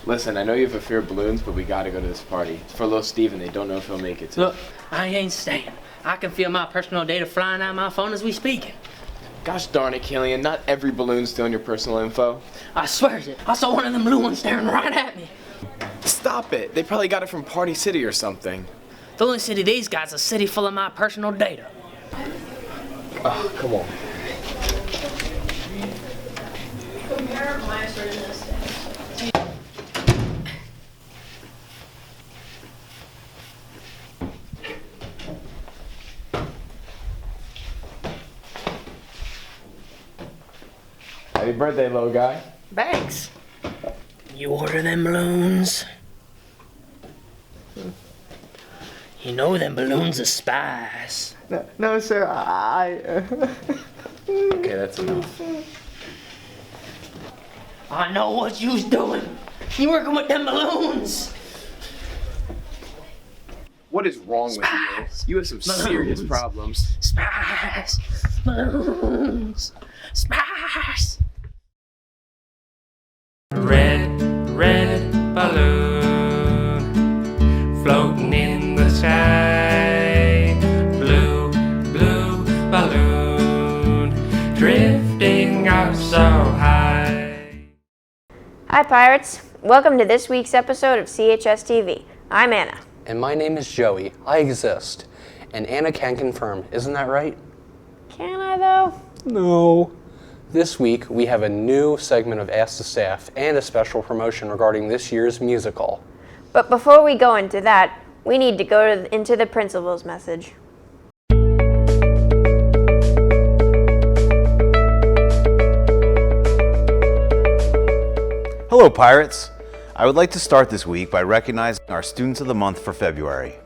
Listen, I know you have a fear of balloons, but we gotta go to this party. It's for little Steven. They don't know if he'll make it to. Look, I ain't staying. I can feel my personal data flying out my phone as we speaking. Gosh darn it, Killian. Not every balloon's stealing your personal info. I swear it. I saw one of them blue ones staring right at me. Stop it. They probably got it from Party City or something. The only city these guys is a city full of my personal data. Oh, come on. Happy birthday, little guy. Thanks. You order them balloons? You know them balloons are spies. No, sir, Okay, that's enough. I know what you's doing. You working with them balloons. What is wrong with you? You have some serious problems. Spies. Balloons. Spies. Red, red balloon floating in the sky. Blue, blue balloon drifting out so high. Hi Pirates, welcome to this week's episode of CHS TV. I'm Anna. And my name is Joey. I exist. And Anna can confirm, isn't that right? Can I though? No. This week, we have a new segment of Ask the Staff and a special promotion regarding this year's musical. But before we go into that, we need to go into the principal's message. Hello, Pirates! I would like to start this week by recognizing our Students of the Month for February.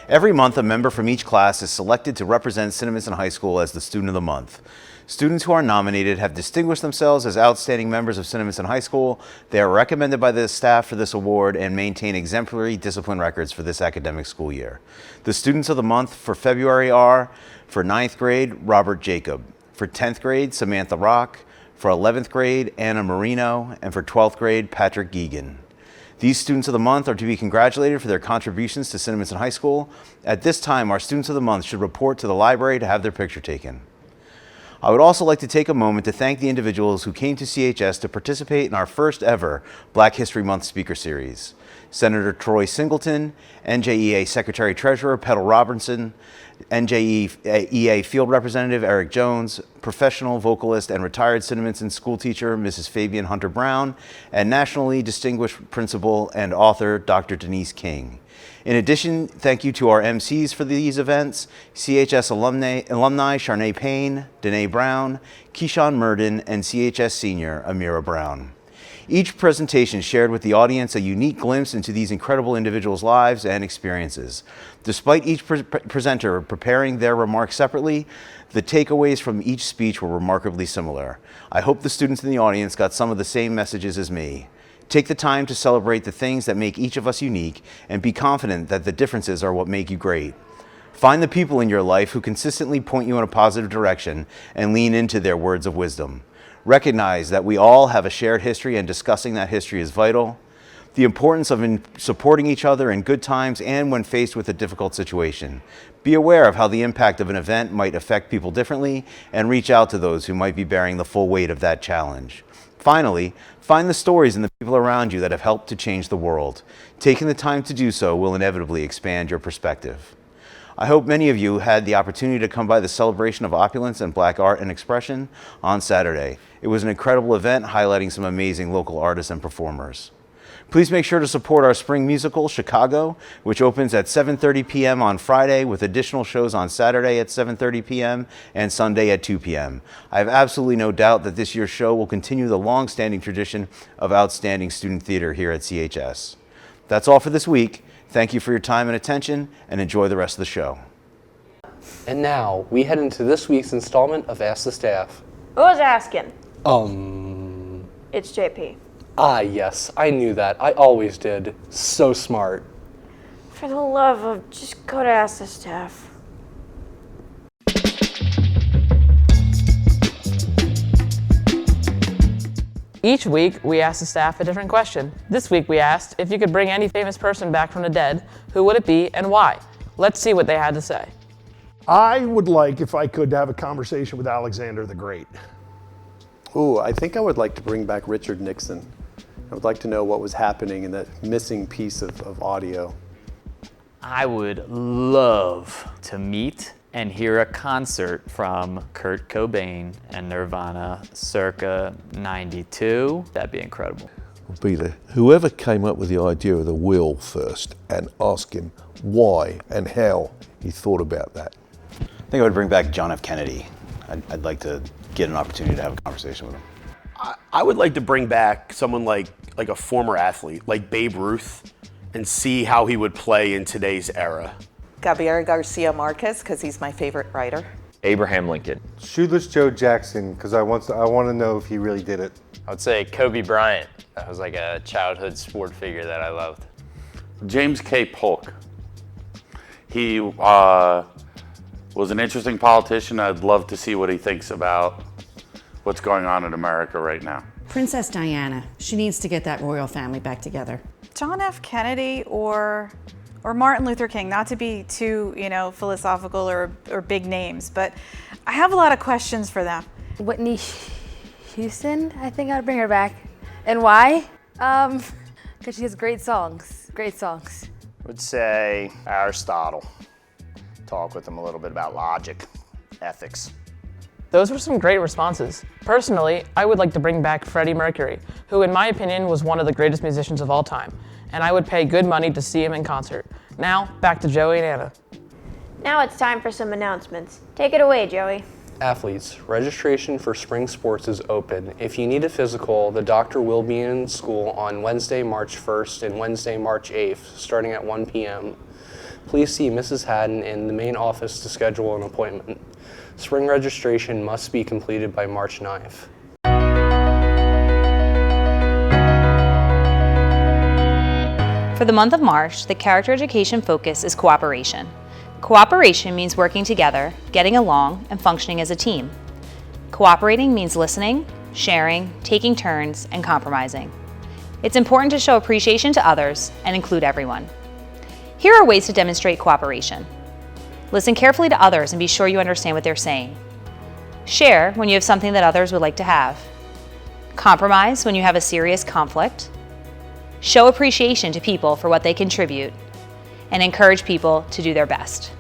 Every month, a member from each class is selected to represent Cinnaminson High School as the Student of the Month. Students who are nominated have distinguished themselves as outstanding members of Cinnaminson High School. They are recommended by the staff for this award and maintain exemplary discipline records for this academic school year. The Students of the Month for February are, for 9th grade, Robert Jacob; for 10th grade, Samantha Rock; for 11th grade, Anna Marino; and for 12th grade, Patrick Geegan. These Students of the Month are to be congratulated for their contributions to Cinnaminson High School. At this time, our Students of the Month should report to the library to have their picture taken. I would also like to take a moment to thank the individuals who came to CHS to participate in our first ever Black History Month speaker series. Senator Troy Singleton, NJEA Secretary Treasurer Petal Robinson, NJEA Field Representative Eric Jones, professional vocalist and retired Cinnaminson school teacher Mrs. Fabian Hunter Brown, and nationally distinguished principal and author Dr. Denise King. In addition, thank you to our MCs for these events: CHS alumni Sharnae Payne, Danae Brown, Keyshawn Murden, and CHS senior Amira Brown. Each presentation shared with the audience a unique glimpse into these incredible individuals' lives and experiences. Despite each presenter preparing their remarks separately, the takeaways from each speech were remarkably similar. I hope the students in the audience got some of the same messages as me. Take the time to celebrate the things that make each of us unique and be confident that the differences are what make you great. Find the people in your life who consistently point you in a positive direction and lean into their words of wisdom. Recognize that we all have a shared history and discussing that history is vital. The importance of supporting each other in good times and when faced with a difficult situation. Be aware of how the impact of an event might affect people differently and reach out to those who might be bearing the full weight of that challenge. Finally, find the stories and the people around you that have helped to change the world. Taking the time to do so will inevitably expand your perspective. I hope many of you had the opportunity to come by the Celebration of Opulence and Black Art and Expression on Saturday. It was an incredible event highlighting some amazing local artists and performers. Please make sure to support our spring musical, Chicago, which opens at 7:30 p.m. on Friday with additional shows on Saturday at 7:30 p.m. and Sunday at 2 p.m. I have absolutely no doubt that this year's show will continue the long-standing tradition of outstanding student theater here at CHS. That's all for this week. Thank you for your time and attention, and enjoy the rest of the show. And now, we head into this week's installment of Ask the Staff. Who's asking? It's JP. Ah, yes, I knew that. I always did. So smart. For the love of, just go to Ask the Staff. Each week, we ask the staff a different question. This week, we asked if you could bring any famous person back from the dead, who would it be and why? Let's see what they had to say. I would like, if I could, to have a conversation with Alexander the Great. Ooh, I think I would like to bring back Richard Nixon. I would like to know what was happening in that missing piece of audio. I would love to meet and hear a concert from Kurt Cobain and Nirvana circa 92. That'd be incredible. Would be whoever came up with the idea of the wheel first and ask him why and how he thought about that. I think I would bring back John F. Kennedy. I'd like to get an opportunity to have a conversation with him. I would like to bring back someone like a former athlete, like Babe Ruth, and see how he would play in today's era. Gabriel Garcia Marquez, because he's my favorite writer. Abraham Lincoln. Shoeless Joe Jackson, because I want to know if he really did it. I would say Kobe Bryant. That was like a childhood sport figure that I loved. James K. Polk. He was an interesting politician. I'd love to see what he thinks about what's going on in America right now. Princess Diana. She needs to get that royal family back together. John F. Kennedy or Martin Luther King, not to be too, philosophical or big names, but I have a lot of questions for them. Whitney Houston, I think I'd bring her back. And why? Because she has great songs. I would say Aristotle. Talk with him a little bit about logic, ethics. Those were some great responses. Personally, I would like to bring back Freddie Mercury, who in my opinion was one of the greatest musicians of all time, and I would pay good money to see him in concert. Now, back to Joey and Anna. Now it's time for some announcements. Take it away, Joey. Athletes, registration for spring sports is open. If you need a physical, the doctor will be in school on Wednesday, March 1st and Wednesday, March 8th, starting at 1 p.m. Please see Mrs. Haddon in the main office to schedule an appointment. Spring registration must be completed by March 9th. For the month of March, the character education focus is cooperation. Cooperation means working together, getting along, and functioning as a team. Cooperating means listening, sharing, taking turns, and compromising. It's important to show appreciation to others and include everyone. Here are ways to demonstrate cooperation. Listen carefully to others and be sure you understand what they're saying. Share when you have something that others would like to have. Compromise when you have a serious conflict. Show appreciation to people for what they contribute. And encourage people to do their best.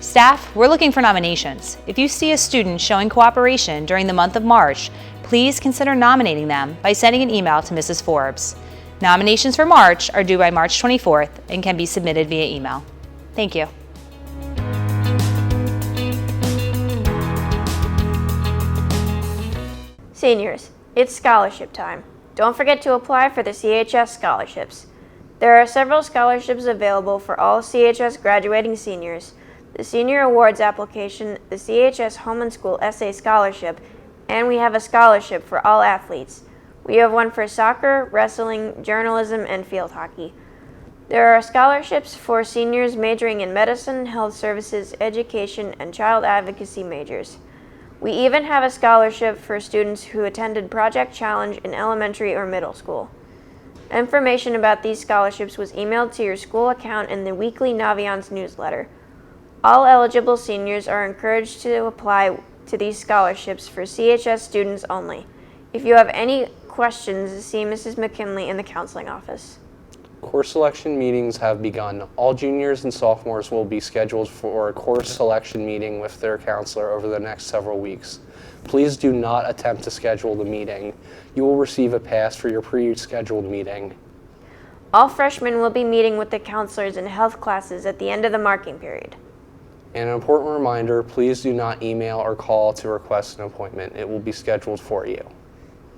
Staff, we're looking for nominations. If you see a student showing cooperation during the month of March, please consider nominating them by sending an email to Mrs. Forbes. Nominations for March are due by March 24th and can be submitted via email. Thank you. Seniors, it's scholarship time. Don't forget to apply for the CHS scholarships. There are several scholarships available for all CHS graduating seniors. The Senior Awards application, the CHS Home and School Essay Scholarship, and we have a scholarship for all athletes. We have one for soccer, wrestling, journalism, and field hockey. There are scholarships for seniors majoring in medicine, health services, education, and child advocacy majors. We even have a scholarship for students who attended Project Challenge in elementary or middle school. Information about these scholarships was emailed to your school account in the weekly Naviance newsletter. All eligible seniors are encouraged to apply to these scholarships for CHS students only. If you have any questions, see Mrs. McKinley in the counseling office. Course selection meetings have begun. All juniors and sophomores will be scheduled for a course selection meeting with their counselor over the next several weeks. Please do not attempt to schedule the meeting. You will receive a pass for your pre-scheduled meeting. All freshmen will be meeting with the counselors in health classes at the end of the marking period. And an important reminder, please do not email or call to request an appointment. It will be scheduled for you.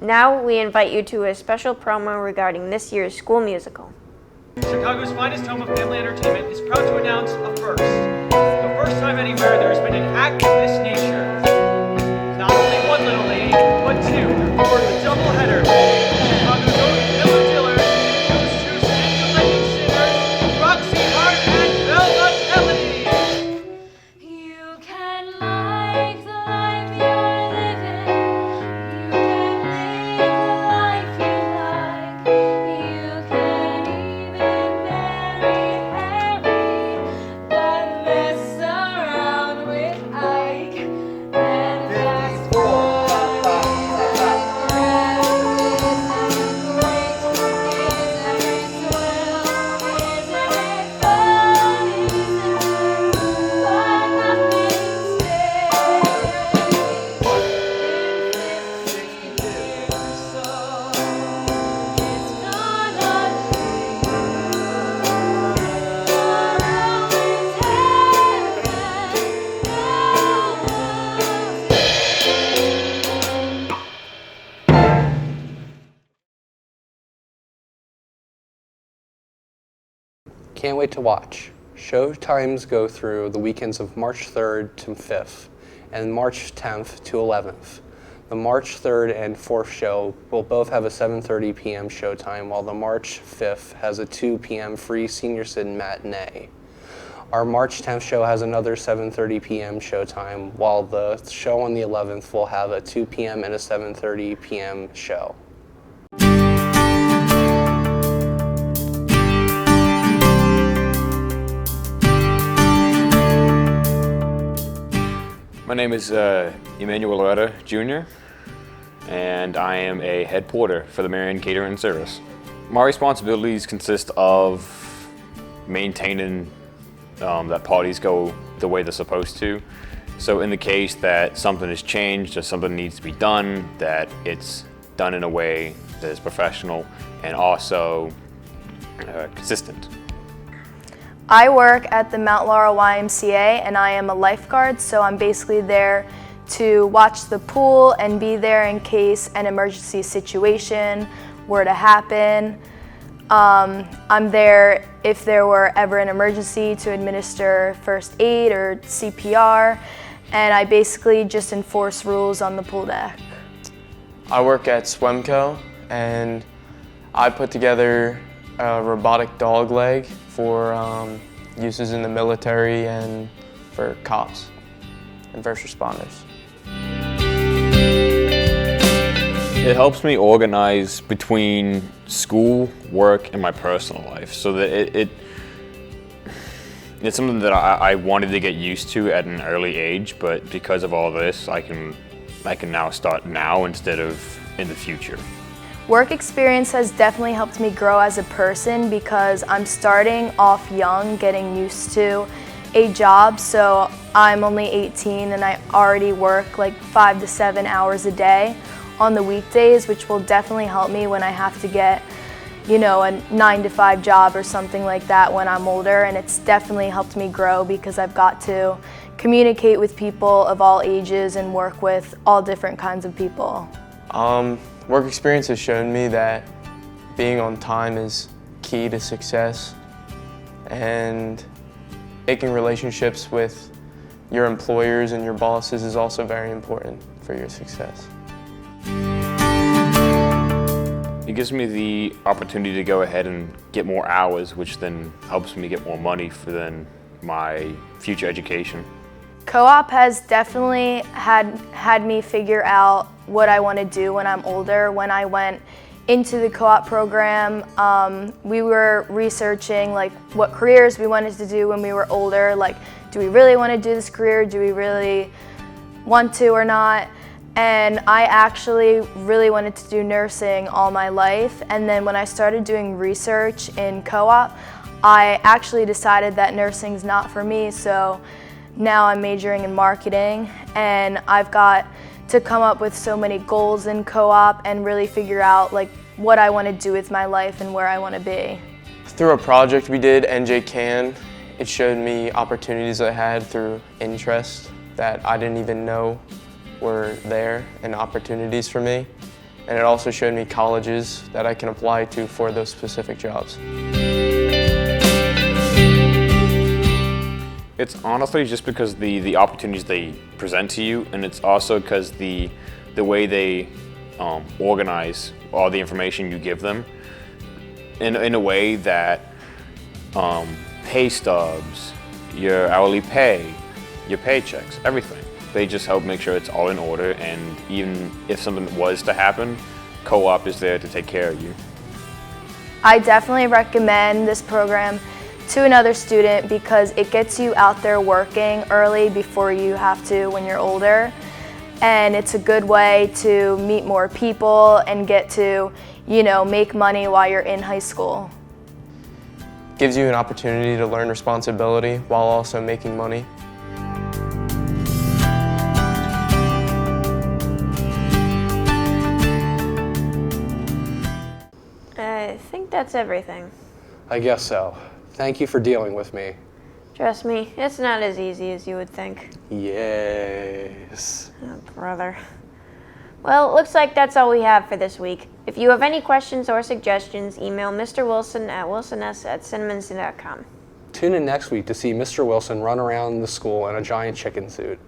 Now we invite you to a special promo regarding this year's school musical. Chicago's finest home of family entertainment is proud to announce a first. The first time anywhere there has been an act of this nature. Not only one little lady, but two, for the double header. Chicago's own Miller Diller, whose two scintillating singers, Roxy Hart and Velma Melody. You can like the life you're living. You can make the Can't wait to watch. Show times go through the weekends of March 3rd to 5th and March 10th to 11th. The March 3rd and 4th show will both have a 7:30 p.m. showtime, while the March 5th has a 2 p.m. free senior citizen matinee. Our March 10th show has another 7:30 p.m. showtime, while the show on the 11th will have a 2 p.m. and a 7:30 p.m. show. My name is Emmanuel Loretta Jr., and I am a head porter for the Marion Catering Service. My responsibilities consist of maintaining that parties go the way they're supposed to. So in the case that something has changed or something needs to be done, that it's done in a way that is professional and also consistent. I work at the Mount Laurel YMCA and I am a lifeguard, so I'm basically there to watch the pool and be there in case an emergency situation were to happen. I'm there if there were ever an emergency to administer first aid or CPR, and I basically just enforce rules on the pool deck. I work at Swemco and I put together a robotic dog leg for uses in the military and for cops and first responders. It helps me organize between school, work, and my personal life, so that it's something that I wanted to get used to at an early age, but because of all this, I can now start now instead of in the future. Work experience has definitely helped me grow as a person because I'm starting off young, getting used to a job. So I'm only 18 and I already work like 5 to 7 hours a day on the weekdays, which will definitely help me when I have to get, a 9 to 5 job or something like that when I'm older. And it's definitely helped me grow because I've got to communicate with people of all ages and work with all different kinds of people. Work experience has shown me that being on time is key to success, and making relationships with your employers and your bosses is also very important for your success. It gives me the opportunity to go ahead and get more hours, which then helps me get more money for then my future education. Co-op has definitely had me figure out what I want to do when I'm older. When I went into the co-op program, we were researching like what careers we wanted to do when we were older. Like, do we really want to do this career? Do we really want to or not? And I actually really wanted to do nursing all my life. And then when I started doing research in co-op, I actually decided that nursing's not for me. So now I'm majoring in marketing, and I've got to come up with so many goals in co-op and really figure out like what I want to do with my life and where I want to be. Through a project we did, NJ Can, it showed me opportunities I had through interest that I didn't even know were there and opportunities for me. And it also showed me colleges that I can apply to for those specific jobs. It's honestly just because the opportunities they present to you, and it's also because the way they organize all the information you give them in a way that pay stubs, your hourly pay, your paychecks, everything. They just help make sure it's all in order, and even if something was to happen, co-op is there to take care of you. I definitely recommend this program to another student because it gets you out there working early before you have to when you're older. And it's a good way to meet more people and get to, make money while you're in high school. Gives you an opportunity to learn responsibility while also making money. I think that's everything. I guess so. Thank you for dealing with me. Trust me, it's not as easy as you would think. Yes. Oh, brother. Well, looks like that's all we have for this week. If you have any questions or suggestions, email Mr. Wilson at wilsons@cinnamonston.com. Tune in next week to see Mr. Wilson run around the school in a giant chicken suit.